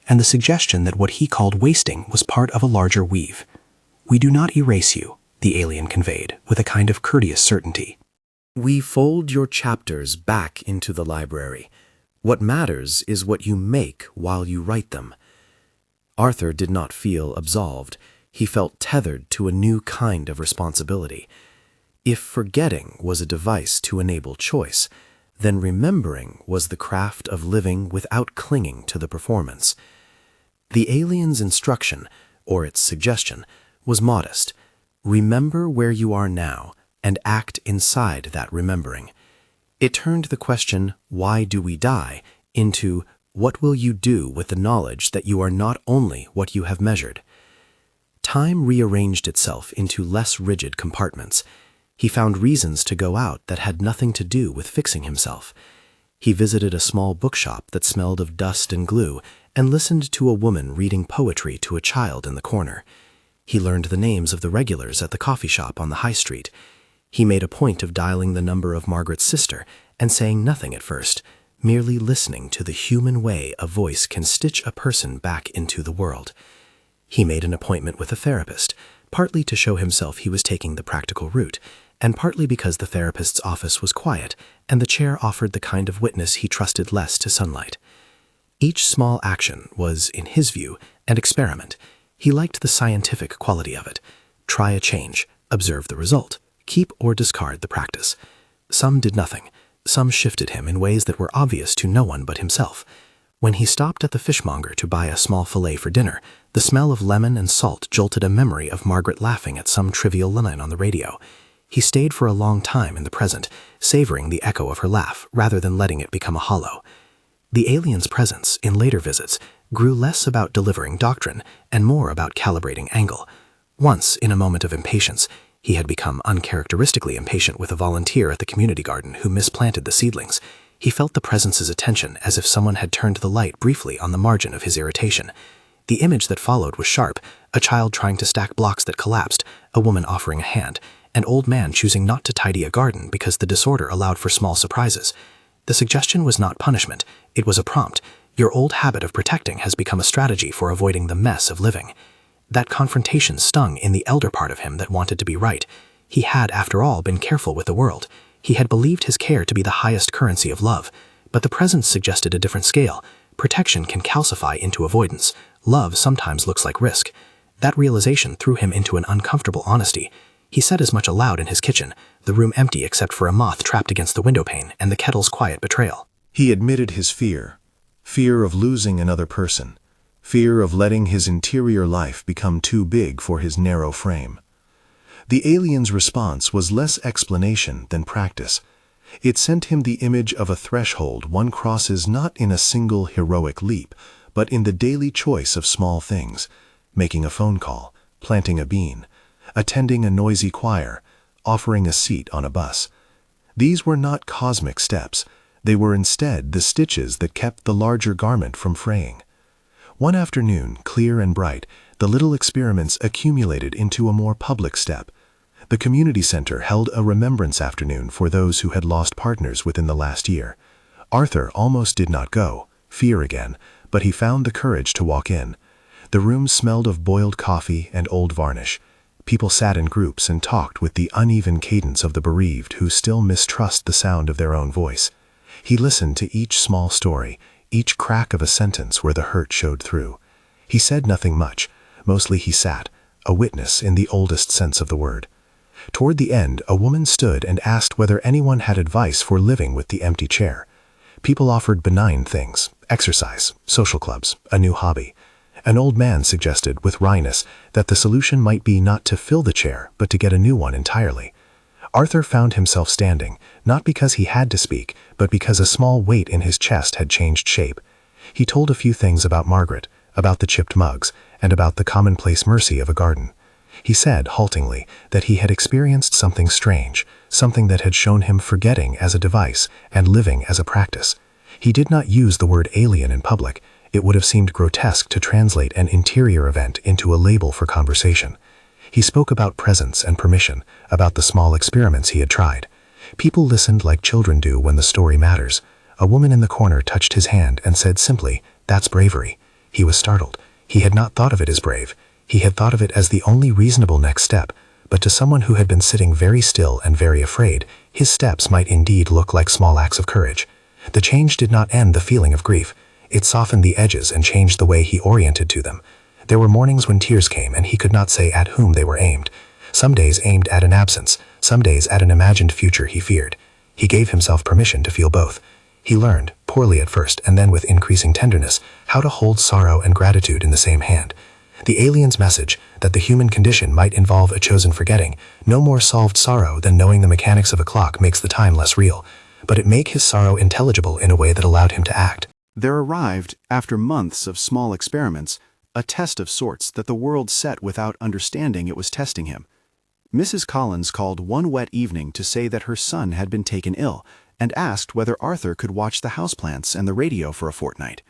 and the suggestion that what he called wasting was part of a larger weave. We do not erase you, the alien conveyed, with a kind of courteous certainty. We fold your chapters back into the library. What matters is what you make while you write them. Arthur did not feel absolved. He felt tethered to a new kind of responsibility. If forgetting was a device to enable choice, then remembering was the craft of living without clinging to the performance. The alien's instruction, or its suggestion, was modest. Remember where you are now and act inside that remembering. It turned the question, why do we die, into what will you do with the knowledge that you are not only what you have measured? Time rearranged itself into less rigid compartments. He found reasons to go out that had nothing to do with fixing himself. He visited a small bookshop that smelled of dust and glue and listened to a woman reading poetry to a child in the corner. He learned the names of the regulars at the coffee shop on the high street. He made a point of dialing the number of Margaret's sister and saying nothing at first, merely listening to the human way a voice can stitch a person back into the world. He made an appointment with a therapist, partly to show himself he was taking the practical route, and partly because the therapist's office was quiet and the chair offered the kind of witness he trusted less to sunlight. Each small action was, in his view, an experiment. He liked the scientific quality of it. Try a change, observe the result, keep or discard the practice. Some did nothing. Some shifted him in ways that were obvious to no one but himself. When he stopped at the fishmonger to buy a small fillet for dinner, the smell of lemon and salt jolted a memory of Margaret laughing at some trivial line on the radio. He stayed for a long time in the present, savoring the echo of her laugh rather than letting it become a hollow. The alien's presence, in later visits, grew less about delivering doctrine and more about calibrating angle. Once, in a moment of impatience, he had become uncharacteristically impatient with a volunteer at the community garden who misplanted the seedlings. He felt the presence's attention as if someone had turned the light briefly on the margin of his irritation. The image that followed was sharp: a child trying to stack blocks that collapsed, a woman offering a hand, an old man choosing not to tidy a garden because the disorder allowed for small surprises. The suggestion was not punishment, it was a prompt. Your old habit of protecting has become a strategy for avoiding the mess of living. That confrontation stung in the elder part of him that wanted to be right. He had, after all, been careful with the world. He had believed his care to be the highest currency of love. But the presence suggested a different scale. Protection can calcify into avoidance. Love sometimes looks like risk. That realization threw him into an uncomfortable honesty. He said as much aloud in his kitchen, the room empty except for a moth trapped against the windowpane and the kettle's quiet betrayal. He admitted his fear of losing another person, fear of letting his interior life become too big for his narrow frame. The alien's response was less explanation than practice. It sent him the image of a threshold one crosses not in a single heroic leap, but in the daily choice of small things: making a phone call, planting a bean, attending a noisy choir, offering a seat on a bus. These were not cosmic steps. They were instead the stitches that kept the larger garment from fraying. One afternoon, clear and bright, the little experiments accumulated into a more public step. The community center held a remembrance afternoon for those who had lost partners within the last year. Arthur almost did not go, fear again, but he found the courage to walk in. The room smelled of boiled coffee and old varnish. People sat in groups and talked with the uneven cadence of the bereaved who still mistrust the sound of their own voice. He listened to each small story, each crack of a sentence where the hurt showed through. He said nothing much. Mostly he sat, a witness in the oldest sense of the word. Toward the end, a woman stood and asked whether anyone had advice for living with the empty chair. People offered benign things: exercise, social clubs, a new hobby. An old man suggested, with wryness, that the solution might be not to fill the chair, but to get a new one entirely. Arthur found himself standing, not because he had to speak, but because a small weight in his chest had changed shape. He told a few things about Margaret, about the chipped mugs, and about the commonplace mercy of a garden. He said, haltingly, that he had experienced something strange, something that had shown him forgetting as a device and living as a practice. He did not use the word alien in public. It would have seemed grotesque to translate an interior event into a label for conversation. He spoke about presence and permission, about the small experiments he had tried. People listened like children do when the story matters. A woman in the corner touched his hand and said simply, "That's bravery." He was startled. He had not thought of it as brave. He had thought of it as the only reasonable next step, but to someone who had been sitting very still and very afraid, His steps might indeed look like small acts of courage. The change did not end the feeling of grief. It softened the edges and changed the way he oriented to them. There were mornings when tears came and he could not say at whom they were aimed. Some days aimed at an absence, some days at an imagined future he feared. He gave himself permission to feel both. He learned, poorly at first and then with increasing tenderness, how to hold sorrow and gratitude in the same hand. The alien's message, that the human condition might involve a chosen forgetting, no more solved sorrow than knowing the mechanics of a clock makes the time less real, but it made his sorrow intelligible in a way that allowed him to act. There arrived, after months of small experiments, a test of sorts that the world set without understanding it was testing him. Mrs. Collins called one wet evening to say that her son had been taken ill, and asked whether Arthur could watch the houseplants and the radio for a fortnight.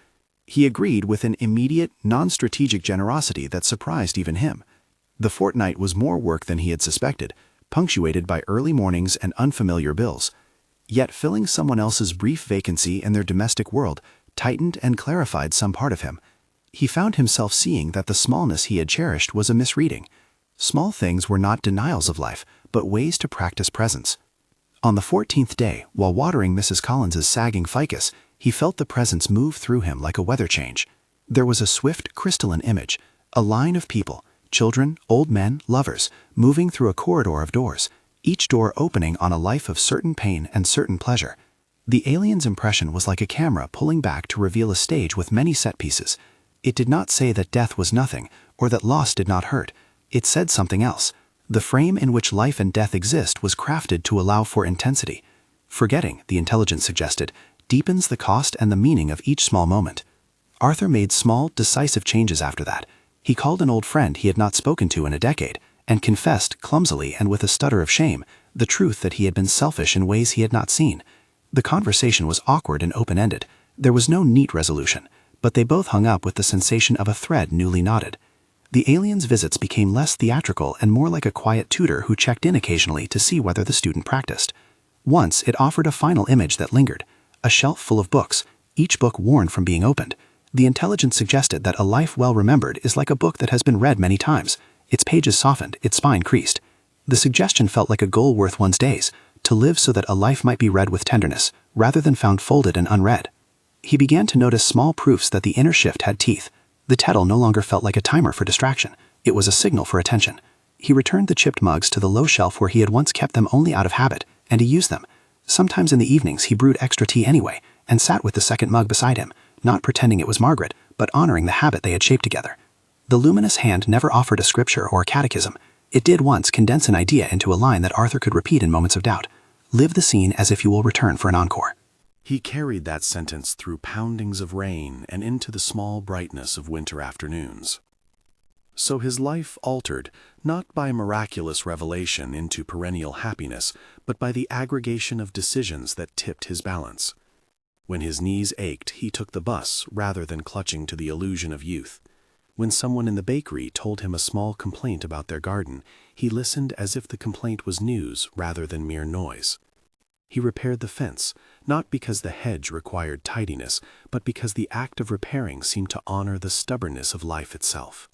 He agreed with an immediate, non-strategic generosity that surprised even him. The fortnight was more work than he had suspected, punctuated by early mornings and unfamiliar bills. Yet filling someone else's brief vacancy in their domestic world tightened and clarified some part of him. He found himself seeing that the smallness he had cherished was a misreading. Small things were not denials of life, but ways to practice presence. On the 14th day, while watering Mrs. Collins's sagging ficus, he felt the presence move through him like a weather change. There was a swift, crystalline image, a line of people, children, old men, lovers, moving through a corridor of doors, each door opening on a life of certain pain and certain pleasure. The alien's impression was like a camera pulling back to reveal a stage with many set pieces. It did not say that death was nothing, or that loss did not hurt. It said something else. The frame in which life and death exist was crafted to allow for intensity. Forgetting, the intelligence suggested, deepens the cost and the meaning of each small moment. Arthur made small, decisive changes after that. He called an old friend he had not spoken to in a decade, and confessed, clumsily and with a stutter of shame, the truth that he had been selfish in ways he had not seen. The conversation was awkward and open-ended. There was no neat resolution, but they both hung up with the sensation of a thread newly knotted. The alien's visits became less theatrical and more like a quiet tutor who checked in occasionally to see whether the student practiced. Once it offered a final image that lingered, a shelf full of books, each book worn from being opened. The intelligence suggested that a life well remembered is like a book that has been read many times, its pages softened, its spine creased. The suggestion felt like a goal worth one's days, to live so that a life might be read with tenderness, rather than found folded and unread. He began to notice small proofs that the inner shift had teeth. The tettle no longer felt like a timer for distraction. It was a signal for attention. He returned the chipped mugs to the low shelf where he had once kept them only out of habit, and he used them. Sometimes in the evenings he brewed extra tea anyway, and sat with the second mug beside him, not pretending it was Margaret, but honoring the habit they had shaped together. The luminous hand never offered a scripture or a catechism. It did once condense an idea into a line that Arthur could repeat in moments of doubt. Live the scene as if you will return for an encore. He carried that sentence through poundings of rain and into the small brightness of winter afternoons. So his life altered, not by miraculous revelation into perennial happiness, but by the aggregation of decisions that tipped his balance. When his knees ached, he took the bus rather than clutching to the illusion of youth. When someone in the bakery told him a small complaint about their garden, he listened as if the complaint was news rather than mere noise. He repaired the fence, not because the hedge required tidiness, but because the act of repairing seemed to honor the stubbornness of life itself.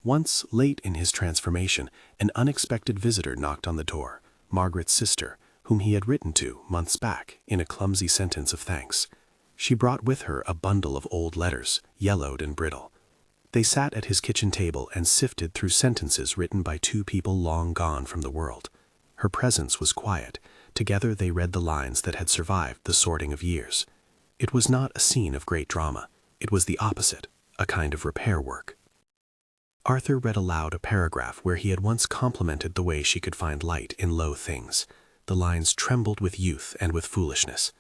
Once, late in his transformation, an unexpected visitor knocked on the door, Margaret's sister, whom he had written to months back in a clumsy sentence of thanks. She brought with her a bundle of old letters, yellowed and brittle. They sat at his kitchen table and sifted through sentences written by two people long gone from the world. Her presence was quiet. Together they read the lines that had survived the sorting of years. It was not a scene of great drama. It was the opposite, a kind of repair work. Arthur read aloud a paragraph where he had once complimented the way she could find light in low things. The lines trembled with youth and with foolishness.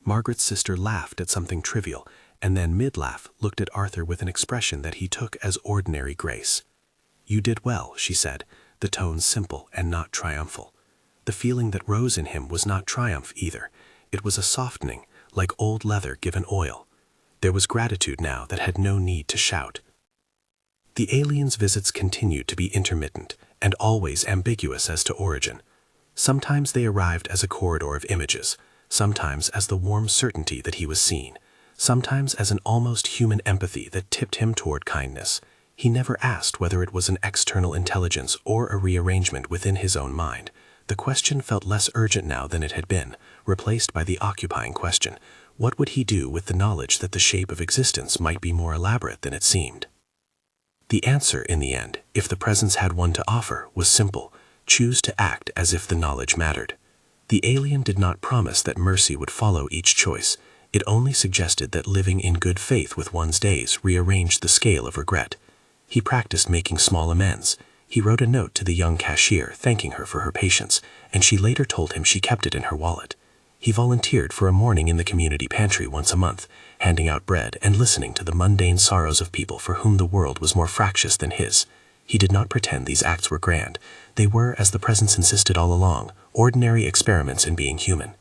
Margaret's sister laughed at something trivial, and then mid-laugh looked at Arthur with an expression that he took as ordinary grace. "You did well," she said, the tone simple and not triumphal. The feeling that rose in him was not triumph either. It was a softening, like old leather given oil. There was gratitude now that had no need to shout. The alien's visits continued to be intermittent and always ambiguous as to origin. Sometimes they arrived as a corridor of images, sometimes as the warm certainty that he was seen, sometimes as an almost human empathy that tipped him toward kindness. He never asked whether it was an external intelligence or a rearrangement within his own mind. the question felt less urgent now than it had been, replaced by the occupying question. What would he do with the knowledge that the shape of existence might be more elaborate than it seemed? The answer, in the end, if the presence had one to offer, was simple: choose to act as if the knowledge mattered. The alien did not promise that mercy would follow each choice. It only suggested that living in good faith with one's days rearranged the scale of regret. He practiced making small amends. He wrote a note to the young cashier thanking her for her patience, and she later told him she kept it in her wallet. He volunteered for a morning in the community pantry once a month, handing out bread and listening to the mundane sorrows of people for whom the world was more fractious than his. He did not pretend these acts were grand. They were, as the presence insisted all along, ordinary experiments in being human.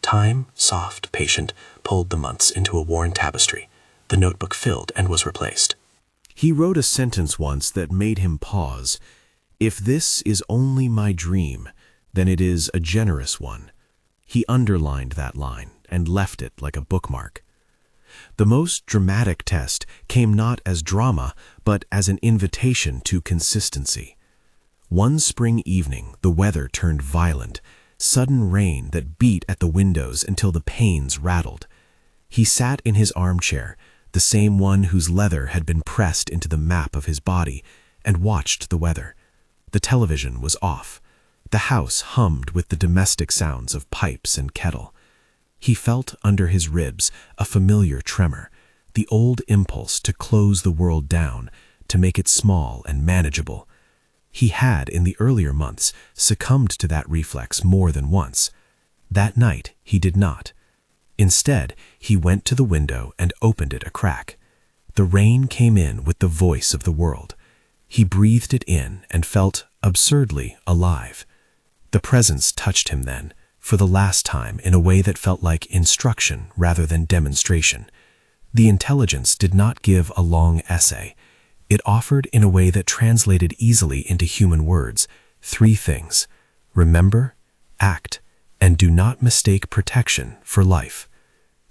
Time, soft, patient, pulled the months into a worn tapestry. The notebook filled and was replaced. He wrote a sentence once that made him pause. "If this is only my dream, then it is a generous one." He underlined that line and left it like a bookmark. The most dramatic test came not as drama, but as an invitation to consistency. One spring evening, the weather turned violent, sudden rain that beat at the windows until the panes rattled. He sat in his armchair, the same one whose leather had been pressed into the map of his body, and watched the weather. The television was off. The house hummed with the domestic sounds of pipes and kettle. He felt under his ribs a familiar tremor, the old impulse to close the world down, to make it small and manageable. He had, in the earlier months, succumbed to that reflex more than once. That night, he did not. Instead, he went to the window and opened it a crack. The rain came in with the voice of the world. He breathed it in and felt absurdly alive. The presence touched him then, for the last time, in a way that felt like instruction rather than demonstration. The intelligence did not give a long essay. It offered in a way that translated easily into human words 3 things: remember, act, and do not mistake protection for life.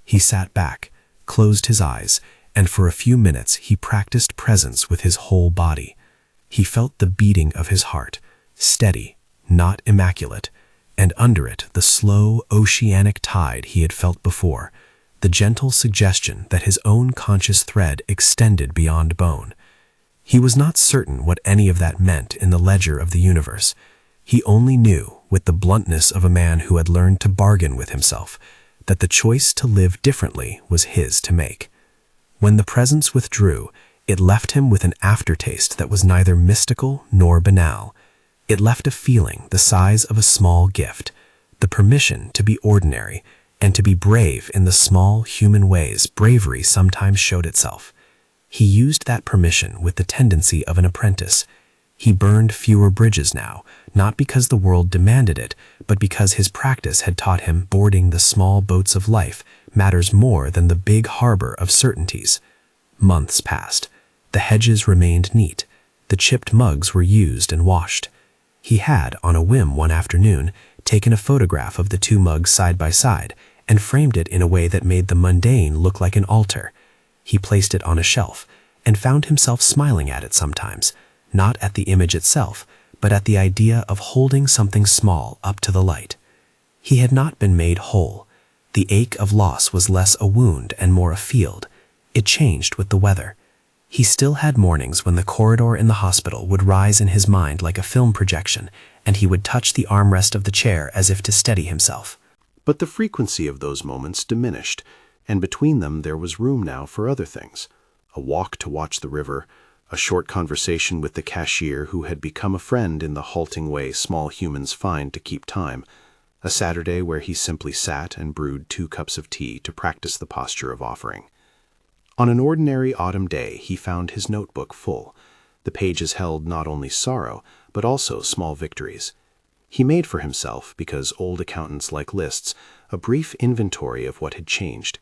He sat back, closed his eyes, and for a few minutes he practiced presence with his whole body. He felt the beating of his heart, steady, not immaculate, and under it the slow oceanic tide he had felt before, the gentle suggestion that his own conscious thread extended beyond bone. He was not certain what any of that meant in the ledger of the universe. He only knew, with the bluntness of a man who had learned to bargain with himself, that the choice to live differently was his to make. When the presence withdrew, it left him with an aftertaste that was neither mystical nor banal. It left a feeling the size of a small gift, the permission to be ordinary and to be brave in the small human ways bravery sometimes showed itself. He used that permission with the tendency of an apprentice. He burned fewer bridges now, not because the world demanded it, but because his practice had taught him boarding the small boats of life matters more than the big harbor of certainties. Months passed. The hedges remained neat. The chipped mugs were used and washed. He had, on a whim one afternoon, taken a photograph of the 2 mugs side by side and framed it in a way that made the mundane look like an altar. He placed it on a shelf and found himself smiling at it sometimes, not at the image itself, but at the idea of holding something small up to the light. He had not been made whole. The ache of loss was less a wound and more a field. It changed with the weather. He still had mornings when the corridor in the hospital would rise in his mind like a film projection, and he would touch the armrest of the chair as if to steady himself. But the frequency of those moments diminished, and between them there was room now for other things: a walk to watch the river, a short conversation with the cashier who had become a friend in the halting way small humans find to keep time, a Saturday where he simply sat and brewed 2 cups of tea to practice the posture of offering. On an ordinary autumn day he found his notebook full. The pages held not only sorrow, but also small victories. He made for himself, because old accountants like lists, a brief inventory of what had changed: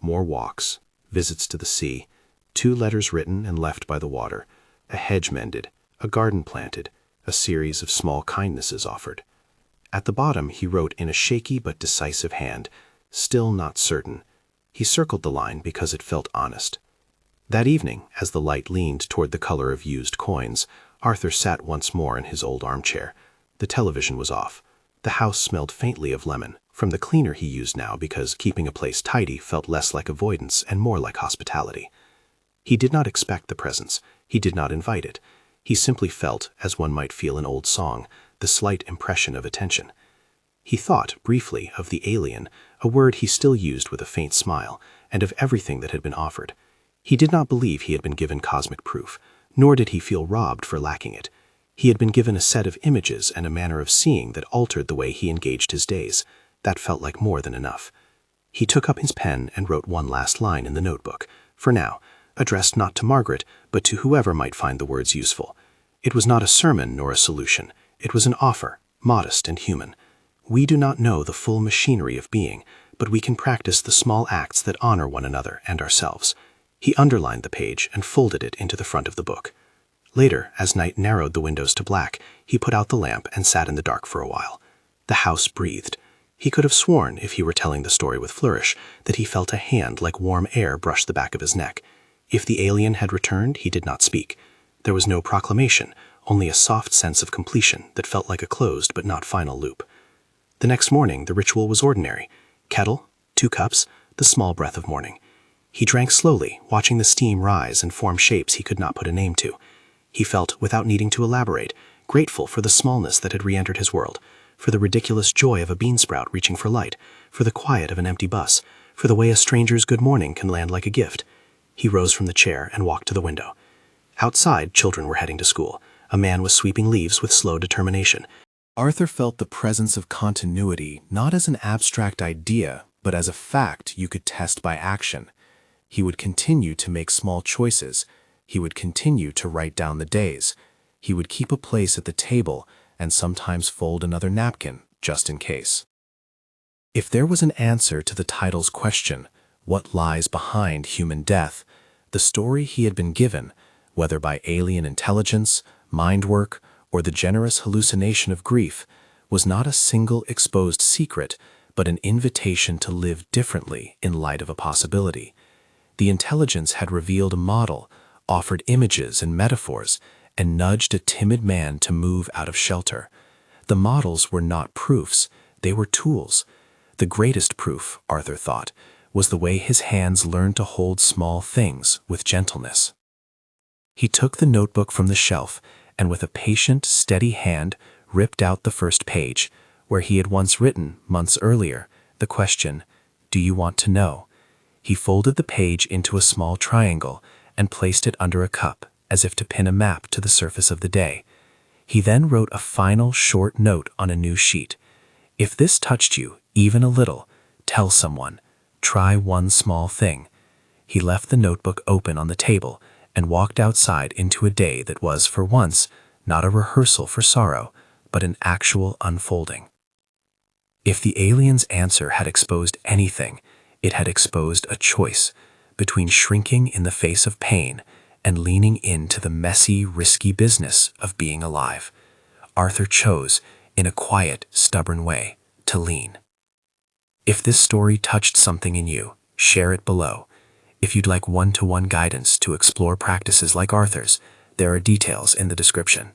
more walks, visits to the sea, 2 letters written and left by the water, a hedge mended, a garden planted, a series of small kindnesses offered. At the bottom he wrote in a shaky but decisive hand, still not certain. He circled the line because it felt honest. That evening, as the light leaned toward the color of used coins, Arthur sat once more in his old armchair. The television was off. The house smelled faintly of lemon, from the cleaner he used now because keeping a place tidy felt less like avoidance and more like hospitality. He did not expect the presence. He did not invite it. He simply felt, as one might feel an old song, the slight impression of attention. He thought, briefly, of the alien, a word he still used with a faint smile, and of everything that had been offered. He did not believe he had been given cosmic proof, nor did he feel robbed for lacking it. He had been given a set of images and a manner of seeing that altered the way he engaged his days. That felt like more than enough. He took up his pen and wrote one last line in the notebook, for now, addressed not to Margaret, but to whoever might find the words useful. It was not a sermon nor a solution. It was an offer, modest and human. We do not know the full machinery of being, but we can practice the small acts that honor one another and ourselves. He underlined the page and folded it into the front of the book. Later, as night narrowed the windows to black, he put out the lamp and sat in the dark for a while. The house breathed. He could have sworn, if he were telling the story with flourish, that he felt a hand like warm air brush the back of his neck. If the alien had returned, he did not speak. There was no proclamation, only a soft sense of completion that felt like a closed but not final loop. The next morning, the ritual was ordinary. Kettle, 2 cups, the small breath of morning. He drank slowly, watching the steam rise and form shapes he could not put a name to. He felt, without needing to elaborate, grateful for the smallness that had re-entered his world, for the ridiculous joy of a bean sprout reaching for light, for the quiet of an empty bus, for the way a stranger's good morning can land like a gift. He rose from the chair and walked to the window. Outside, children were heading to school. A man was sweeping leaves with slow determination. Arthur felt the presence of continuity not as an abstract idea, but as a fact you could test by action. He would continue to make small choices. He would continue to write down the days. He would keep a place at the table and sometimes fold another napkin, just in case. If there was an answer to the title's question, what lies behind human death, the story he had been given, whether by alien intelligence, mind work, or the generous hallucination of grief, was not a single exposed secret, but an invitation to live differently in light of a possibility. The intelligence had revealed a model, offered images and metaphors, and nudged a timid man to move out of shelter. The models were not proofs, they were tools. The greatest proof, Arthur thought, was the way his hands learned to hold small things with gentleness. He took the notebook from the shelf and with a patient, steady hand ripped out the first page, where he had once written, months earlier, the question, "Do you want to know?" He folded the page into a small triangle and placed it under a cup, as if to pin a map to the surface of the day. He then wrote a final short note on a new sheet. If this touched you, even a little, tell someone. Try one small thing. He left the notebook open on the table and walked outside into a day that was, for once, not a rehearsal for sorrow, but an actual unfolding. If the alien's answer had exposed anything, it had exposed a choice between shrinking in the face of pain and leaning into the messy, risky business of being alive. Arthur chose, in a quiet, stubborn way, to lean. If this story touched something in you, share it below. If you'd like one-to-one guidance to explore practices like Arthur's, there are details in the description.